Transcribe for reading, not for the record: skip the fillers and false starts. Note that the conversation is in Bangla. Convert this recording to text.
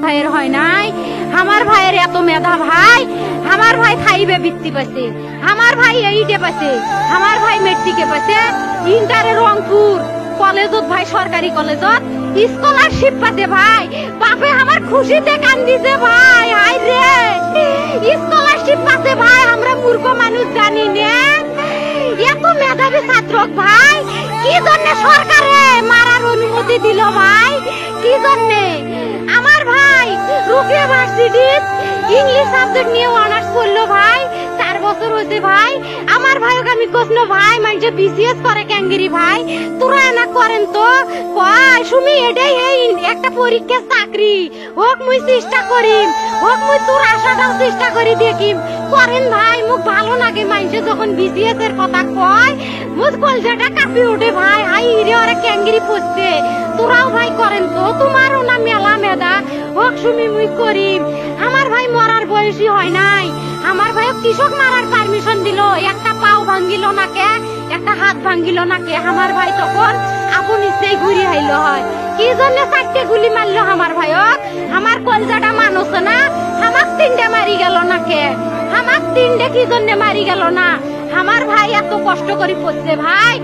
ভাইয়ের হয় নাই। আমার ভাইয়ের এত মেধা ভাই, আমার ভাই খাইবে বৃত্তি পাইছে, আমার ভাই এইটে পাইছে, আমার ভাই মেট্রিকে পাইছে, ইন্টারে রংপুর কলেজত ভাই সরকারি কলেজত স্কলারশিপ পাতে ভাই। বাপে আমার খুশিতে কান্দিছে ভাই। হাই রে স্কলারশিপ পাতে ভাই, আমরা মূর্খ মানুষ জানি না এত মেধাবী ছাত্র ভাই কি জন্য সরকারে মারার অনুমতি দিল ভাই, কি জন্য? আমার ভাই রুকিয়া ভার্সিটি ইংলিশ সাবজেক্ট নিয়ে অনার্স করলো ভাই, 4 বছর হয়েছে ভাই। আমার ভাইকে আমি কইছিল ভাই মানে বিসিএস করে ক্যাঙ্গেরি ভাই, তোরা না করেন তো ভাই সুমি এটাই এই একটা পরীক্ষা চাকরি হোক মুই চেষ্টা করিম, হোক মুই তোর আশাটাও চেষ্টা করি দেখিম করেন ভাই। মুখ ভালো লাগে মানুষে যখন বিসিএস এর কথা কয়, মুখ কলজাটা কাঁপি উঠে ভাই। হাই রে ওরা ক্যাঙ্গেরি পড়ছে, তোরাও ভাই করেন তো, তোমারও না মেলা মেধা, হোক সুমি মুই করিম। আমার ভাই মরার বয়সী হয় নাই, আমার ভাই কৃষক মারার পারমিশন দিল, একটা পাও ভাঙ্গিল না কে, একটা হাত ভাঙ্গিল না কে। আমার ভাই তখন আপন ইচ্ছেই ঘুরি হাইলো হয়, কি জন্য 4টে গুলি মারলো আমার ভাইক? আমার কলজাটা মানুষ না, আমার 3টে মারি গেল না কে, আমার 3টে কি জন্য মারি গেল না? আমার ভাই এত কষ্ট করে পড়ছে ভাই,